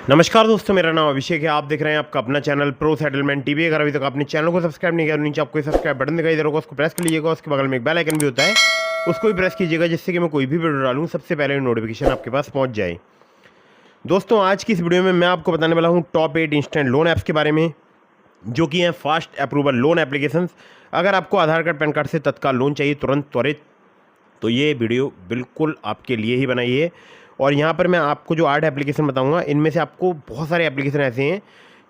नमस्कार दोस्तों, मेरा नाम अभिषेक है। आप देख रहे हैं आपका अपना चैनल प्रो सेटलमेंट टीवी। अगर अभी तक आपने चैनल को सब्सक्राइब नहीं किया तो नीचे आपको सब्सक्राइब बटन दिखाई दे रहा होगा, उसको प्रेस कर लीजिएगा। उसके बगल में एक बेल आइकन भी होता है, उसको भी प्रेस कीजिएगा, जिससे कि मैं कोई भी वीडियो डालूँ सबसे पहले नोटिफिकेशन आपके पास पहुँच जाए। दोस्तों, आज की इस वीडियो में मैं आपको बताने वाला हूँ टॉप 8 इंस्टेंट लोन ऐप्स के बारे में, जो कि हैं फास्ट अप्रूवल लोन एप्लीकेशंस। अगर आपको आधार कार्ड पैन कार्ड से तत्काल लोन चाहिए तुरंत त्वरित, तो ये वीडियो बिल्कुल आपके लिए ही बनाई है। और यहाँ पर मैं आपको जो 8 एप्लीकेशन बताऊंगा, इनमें से आपको बहुत सारे एप्लीकेशन ऐसे हैं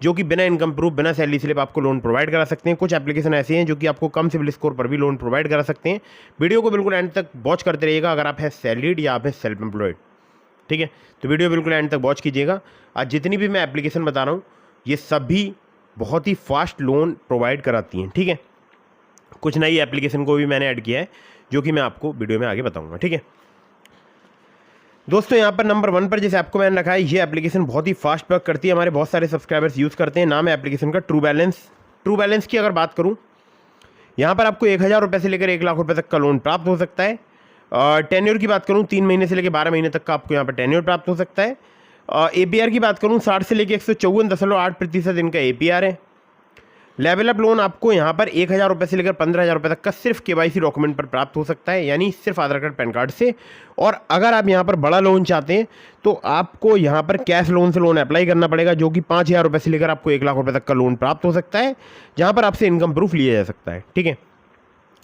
जो कि बिना इनकम प्रूफ, बिना सैलरी स्लिप आपको लोन प्रोवाइड करा सकते हैं। कुछ एप्लीकेशन ऐसे हैं जो कि आपको कम सिबिल स्कोर पर भी लोन प्रोवाइड करा सकते हैं। वीडियो को बिल्कुल एंड तक वॉच करते रहिएगा अगर आप हैं सैलरीड या आप हैं सेल्फ एम्प्लॉयड, ठीक है। तो वीडियो बिल्कुल एंड तक वॉच कीजिएगा। आज जितनी भी मैं एप्लीकेशन बता रहा हूँ, ये सभी बहुत ही फास्ट लोन प्रोवाइड कराती हैं, ठीक है। कुछ नई एप्लीकेशन को भी मैंने ऐड किया है, जो कि मैं आपको वीडियो में आगे बताऊंगा, ठीक है। दोस्तों, यहाँ पर नंबर 1 पर जिस ऐप को मैंने रखा है, ये एप्लीकेशन बहुत ही फास्ट वर्क करती है। हमारे बहुत सारे सब्सक्राइबर्स यूज़ करते हैं। नाम है एप्लीकेशन का ट्रू बैलेंस। ट्रू बैलेंस की अगर बात करूँ, यहाँ पर आपको 1000 रुपये से लेकर 1 लाख रुपये तक का लोन प्राप्त हो सकता है। टेन्योर की बात करूँ, 3 महीने से लेकर 12 महीने तक का आपको यहाँ पर टेन्योर प्राप्त हो सकता है। APR की बात करूँ, 60 से लेकर 154.8% इनका APR है। लेवल अप लोन आपको यहाँ पर 1000 रुपये से लेकर 15,000 रुपये तक का सिर्फ KYC डॉक्यूमेंट पर प्राप्त हो सकता है, यानी सिर्फ आधार कार्ड पैन कार्ड से। और अगर आप यहाँ पर बड़ा लोन चाहते हैं तो आपको यहाँ पर कैश लोन से लोन अप्लाई करना पड़ेगा, जो कि 5,000 रुपये से लेकर आपको 1 लाख रुपये तक का लोन प्राप्त हो सकता है, जहाँ पर आपसे इनकम प्रूफ लिया जा सकता है, ठीक है।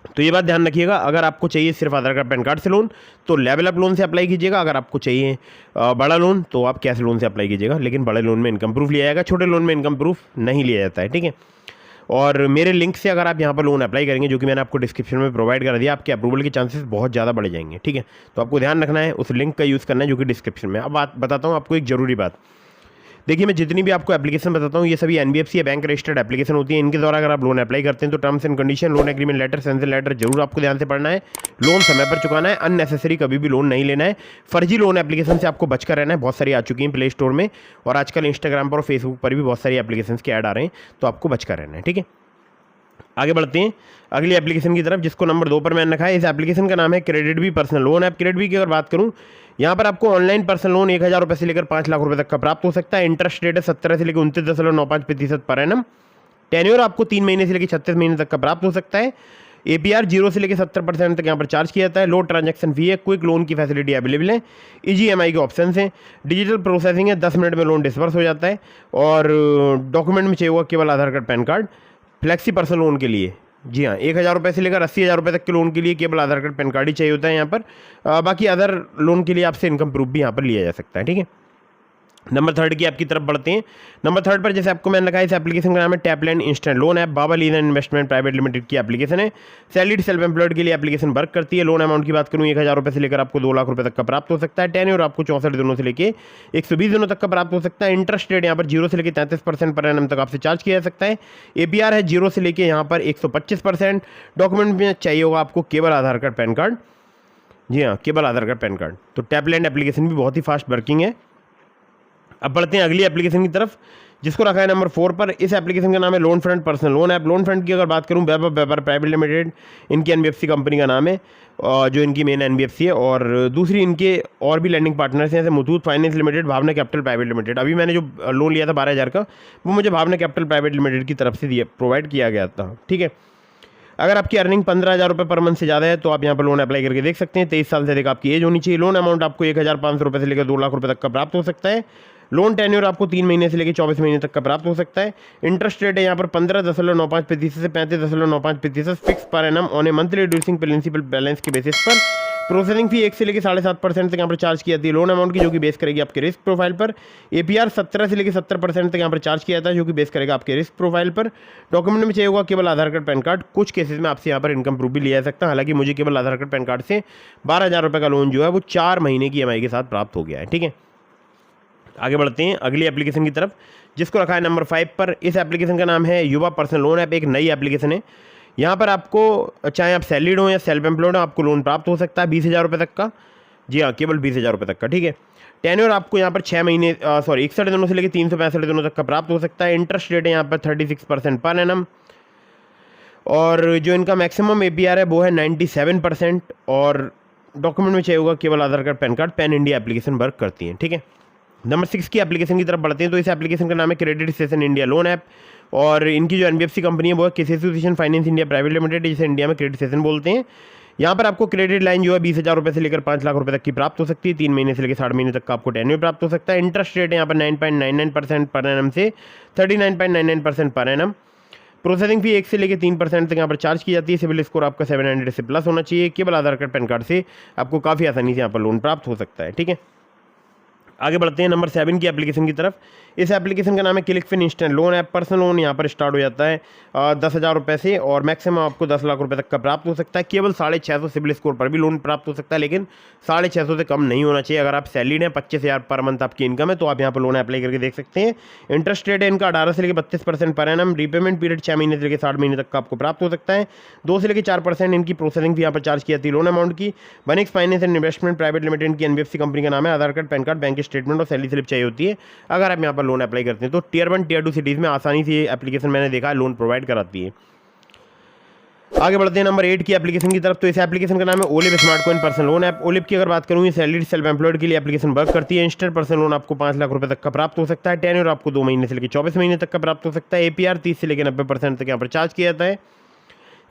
तो ये बात ध्यान रखिएगा, अगर आपको चाहिए सिर्फ आधार कार्ड पैन कार्ड से लोन तो लेवल अप लोन से अप्लाई कीजिएगा। अगर आपको चाहिए बड़ा लोन तो आप कैश लोन से अप्लाई कीजिएगा, लेकिन बड़े लोन में इनकम प्रूफ लिया जाएगा, छोटे लोन में इनकम प्रूफ नहीं लिया जाता है, ठीक है। और मेरे लिंक से अगर आप यहाँ पर लोन अप्लाई करेंगे, जो कि मैंने आपको डिस्क्रिप्शन में प्रोवाइड कर दिया, आपके अप्रूवल के चांसेस बहुत ज़्यादा बढ़ जाएंगे, ठीक है। तो आपको ध्यान रखना है, उस लिंक का यूज़ करना है जो कि डिस्क्रिप्शन में। अब बात बताता हूँ आपको एक ज़रूरी बात। देखिए, मैं जितनी भी आपको एप्लीकेशन बताता हूँ, ये सभी NBFC या बैंक रजिस्टर्ड एप्लीकेशन होती है। इनके द्वारा अगर आप लोन अप्लाई करते हैं तो terms and condition, loan agreement letter, sanction letter जरूर आपको ध्यान से पढ़ना है। लोन समय पर चुकाना है, अननेसेसरी कभी भी लोन नहीं लेना है। फर्जी लोन एप्लीकेशन से आपको बचकर रहना है। बहुत सारी आ चुकी हैं प्ले स्टोर में, और आजकल इंस्टाग्राम पर और फेसबुक पर भी बहुत सारी एप्लीकेशन के ऐड आ रहे हैं, तो आपको बचकर रहना है, ठीक है। आगे बढ़ते हैं अगली एप्लीकेशन की तरफ, जिसको नंबर 2 पर मैंने रखा है। इस एप्लीकेशन का नाम है KreditBee personal loan app. KreditBee की अगर बात करूं, यहाँ पर आपको ऑनलाइन पर्सनल लोन 1000 रुपये से लेकर 5 लाख रुपये तक का प्राप्त हो सकता है। इंटरेस्ट रेट है 17 से लेकर 29.95% पर एनम। टेन्योर आपको 3 महीने से लेकर 36 महीने तक का प्राप्त हो सकता है। APR 0 से लेकर 70% तक यहाँ पर चार्ज किया जाता है। लो ट्रांजैक्शन फी है। क्विक लोन की फैसिलिटी अवेलेबल है। इजी EMI के ऑप्शन हैं। डिजिटल प्रोसेसिंग है, 10 मिनट में लोन डिस्बर्स हो जाता है। और डॉक्यूमेंट में चाहिए होगा केवल Aadhaar card PAN card. Flexi personal loan के लिए, जी हाँ, 1000 रुपये से लेकर 80,000 रुपये तक के लोन के लिए केवल आधार कार्ड पैन कार्ड ही चाहिए होता है यहाँ पर। बाकी अदर लोन के लिए आपसे इनकम प्रूफ भी यहाँ पर लिया जा सकता है, ठीक है। नंबर 3 की आपकी तरफ बढ़ते हैं। नंबर 3 पर जैसे आपको मैंने रखा है, इस एप्लीकेशन का नाम है टैपलैंड इंस्टेंट लोन ऐप। बाबा लीन इन्वेस्टमेंट प्राइवेट लिमिटेड की एप्लीकेशन है। सैलरीड सेल्फ एम्प्लॉयड के लिए एप्लीकेशन वर्क करती है। लोन अमाउंट की बात करूँ, 1000 रुपये से लेकर आपको 2 लाख रुपये तक का प्राप्त हो सकता है। टेन्योर आपको 64 दिनों से लेकर 120 दिनों तक का प्राप्त हो सकता है। इंटरेस्ट रेट यहाँ पर 0 से लेकर 33% पर एनम तक आपसे चार्ज किया जा सकता है। APR है 0 से लेकर यहाँ पर 125%। डॉक्यूमेंट में चाहिए होगा आपको केवल आधार कार्ड पैन कार्ड, जी हाँ, केवल आधार कार्ड पैन कार्ड। तो टैपलैंड एप्लीकेशन भी बहुत ही फास्ट वर्किंग है। अब बढ़ते हैं अगली एप्लीकेशन की तरफ, जिसको रखा है नंबर 4 पर। इस एप्लीकेशन का नाम है loan front personal loan app. Loan front की अगर बात करूं, व्यापार प्राइवेट लिमिटेड इनकी NBFC कंपनी का नाम है, जो इनकी मेन NBFC है। और दूसरी इनके और भी लैंडिंग पार्टनर्स हैं, जैसे मुथूट फाइनेंस लिमिटेड, भावना कैपिटल प्राइवेट लिमिटेड। अभी मैंने जो लोन लिया था 12,000 का, वो मुझे भावना कैपिटल प्राइवेट लिमिटेड की तरफ से प्रोवाइड किया गया था, ठीक है। अगर आपकी अर्निंग 15,000 रुपये पर मंथ से ज़्यादा है तो आप यहाँ पर लोन अप्लाई करके देख सकते हैं। 23 साल से अधिक आपकी एज होनी चाहिए। लोन अमाउंट आपको 1,500 रुपये से लेकर 2 लाख रुपये तक का प्राप्त हो सकता है। लोन टेन्योर आपको 3 महीने से लेकर 24 महीने तक का प्राप्त हो सकता है। इंटरेस्ट रेट है यहाँ पर 15.95% से 35.95% फिक्स पर annum on a monthly reducing principal balance के बेसिस पर। प्रोसेसिंग फी 1 से लेकर 7.5% तक यहाँ पर चार्ज की जाती है लोन अमाउंट की, जो कि बेस करेगी आपके रिस्क प्रोफाइल पर। APR 17 से लेकर 70% तक यहाँ पर चार्ज किया जाता है, जो कि बेस करेगा आपके रिस्क प्रोफाइल पर। डॉक्यूमेंट में चाहिए होगा केवल आधार कार्ड पैन कार्ड। कुछ केसेस में आपसे यहाँ पर इनकम प्रूफ भी लिया जा सकता है। हालांकि मुझे केवल आधार कार्ड पैन कार्ड से 12,000 रुपये का लोन जो है वो 4 महीने की EMI के साथ प्राप्त हो गया है, ठीक है। आगे बढ़ते हैं अगली एप्लीकेशन की तरफ, जिसको रखा है नंबर 5 पर। इस एप्लीकेशन का नाम है युवा पर्सनल लोन ऐप। एक नई एप्लीकेशन है। यहाँ पर आपको, चाहे आप सैलरीड हो या सेल्फ एम्प्लॉयड हो, आपको लोन प्राप्त हो सकता है 20,000 रुपये तक का, जी हाँ, केवल 20,000 रुपये तक का, ठीक है। टेन्योर आपको यहाँ पर 6 महीने 61 दिनों से लेकर 365 दिनों तक का प्राप्त हो सकता है। इंटरेस्ट रेट है यहाँ पर 36% पर एनम। और जो इनका मैक्सिमम APR है वो है 97%। और डॉक्यूमेंट में चाहिए होगा केवल Aadhaar card PAN card. PAN India application work करती है, ठीक है। नंबर 6 की एप्लीकेशन की तरफ बढ़ते हैं। तो इस एप्लीकेशन का नाम है credit station India loan app, और इनकी जो एनबीएफसी कंपनी है वो है किसी association finance India private limited, जिसे इंडिया में क्रेडिट स्टेशन बोलते हैं। यहाँ पर आपको क्रेडिट लाइन जो है 20,000 रुपये से लेकर 5 लाख रुपये तक की प्राप्त हो सकती है। 3 महीने से लेकर 6 महीने तक का आपको टेन्योर प्राप्त हो सकता है। इंटरेस्ट रेट है यहाँ पर 9.99% पर एनम से 39.99% पर एनम। प्रोसेसिंग फी 1 से लेकर 3% तक यहाँ पर चार्ज की जाती है। सिविल स्कोर आपका 700 से प्लस होना चाहिए। केवल आधार कार्ड पैन कार्ड से आपको काफ़ी आसानी से यहाँ पर लोन प्राप्त हो सकता है। ठीक है, आगे बढ़ते हैं नंबर 7 की एप्लीकेशन की तरफ। इस एप्लीकेशन का नाम है ClickFin instant loan app. Personal loan यहाँ पर स्टार्ट हो जाता है 10,000 रुपये से, और मैक्सिमम आपको 10 लाख रुपए तक का प्राप्त हो सकता है। केवल 650 सिविल स्कोर पर भी लोन प्राप्त हो सकता है, लेकिन 650 से कम नहीं होना चाहिए। अगर आप सैलरीड हैं, 25,000 पर मंथ आपकी इनकम है, तो आप यहाँ पर लोन अप्लाई करके देख सकते हैं। इंटरेस्ट रेट है इनका 18 से लेकर 32% पर एनम। रीपेमेंट पीरियड 6 महीने से लेकर 60 महीने तक का आपको प्राप्त हो सकता है। 2 से लेकर 4% इनकी प्रोसेसिंग फी यहाँ पर चार्ज की जाती है लोन अमाउंट की। Vanix finance and investment private limited की एनबीएफसी कंपनी का नाम है। Aadhaar card, PAN card, bank statement और सैलरी स्लिप चाहिए होती है अगर आप यहाँ पर लोन अप्लाई करते हैं। तो टियर 1 टियर 2 सिटीज़ में आसानी से ये एप्लीकेशन मैंने देखा है लोन प्रोवाइड कराती है। आगे बढ़ते हैं नंबर 8 की एप्लीकेशन की तरफ। तो इस एप्लीकेशन का नाम है olive smart coin personal loan app. Olive की अगर बात करूँ, ये सैलरीड सेल्फ एम्प्लॉयड के लिए एप्लीकेशन वर्क करती है। इंस्टेंट पर्सनल लोन आपको 5 लाख रुपए तक का प्राप्त हो सकता है। टेन्योर आपको 2 महीने से लेकर 24 महीने तक का प्राप्त हो सकता है। एपीआर 30 से लेकर 90% तक यहाँ पर चार्ज किया जाता है।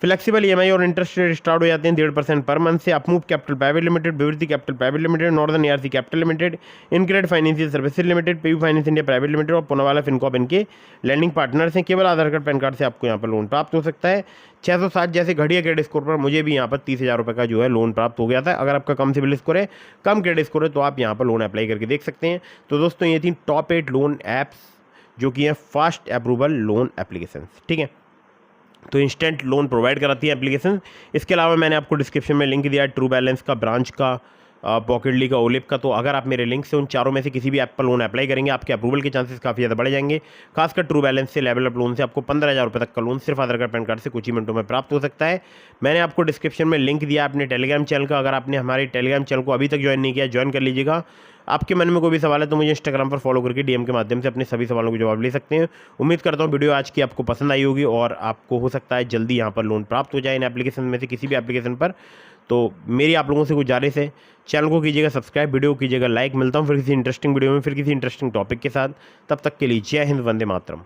फ्लेक्सिबल ईएमआई और इंटरेस्ट रेट स्टार्ट हो जाते हैं 1.5% पर मंथ से। Upmove capital private limited, Vivriti capital private limited, northern ARC capital limited, InCred financial services limited, PayU finance India private limited और पुनावाला फिनकॉप इनके लैंडिंग पार्टनर्स हैं। केवल आधार कार्ड, पैन कार्ड से आपको यहाँ पर लोन प्राप्त हो सकता है। 607 जैसे घड़िया क्रेडिट स्कोर पर मुझे भी यहाँ पर 30,000 रुपये का जो है लोन प्राप्त हो गया था। अगर आपका कम सिविल स्कोर है, कम क्रेडिट स्कोर है, तो आप यहाँ पर लोन अप्लाई करके देख सकते हैं। तो दोस्तों, ये थी टॉप 8 लोन ऐप्स जो कि हैं फास्ट अप्रूवल लोन एप्लीकेशन। ठीक है, तो इंस्टेंट लोन प्रोवाइड कराती है एप्लीकेशन। इसके अलावा मैंने आपको डिस्क्रिप्शन में लिंक दिया है ट्रू बैलेंस का, ब्रांच का, पॉकेटली का, ओलिव का। तो अगर आप मेरे लिंक से उन चारों में से किसी भी ऐप पर लोन अप्लाई करेंगे, आपके अप्रूवल के चांसेस काफ़ी ज़्यादा बढ़ जाएंगे। खासकर ट्रू बैलेंस से, लेवल अप लोन से आपको 15,000 रुपये तक का लोन सिर्फ आधार कार्ड, पैन कार्ड से कुछ ही मिनटों में प्राप्त हो सकता है। मैंने आपको डिस्क्रिप्शन में लिंक दिया अपने टेलीग्राम चैनल का। अगर आपने हमारे टेलीग्राम चैनल को अभी तक ज्वाइन नहीं किया, ज्वाइन कर लीजिएगा। आपके मन में कोई भी सवाल है तो मुझे इंस्टाग्राम पर फॉलो करके डीएम के माध्यम से अपने सभी सवालों के जवाब ले सकते हैं। उम्मीद करता हूँ वीडियो आज की आपको पसंद आई होगी और आपको हो सकता है जल्दी यहाँ पर लोन प्राप्त हो जाए इन एप्लीकेशन में से किसी भी एप्लीकेशन पर। तो मेरी आप लोगों से गुजारिश है, चैनल को कीजिएगा सब्सक्राइब, वीडियो को कीजिएगा लाइक। मिलता हूँ फिर किसी इंटरेस्टिंग वीडियो में, फिर किसी इंटरेस्टिंग टॉपिक के साथ। तब तक के लिए जय हिंद, वंदे मातरम।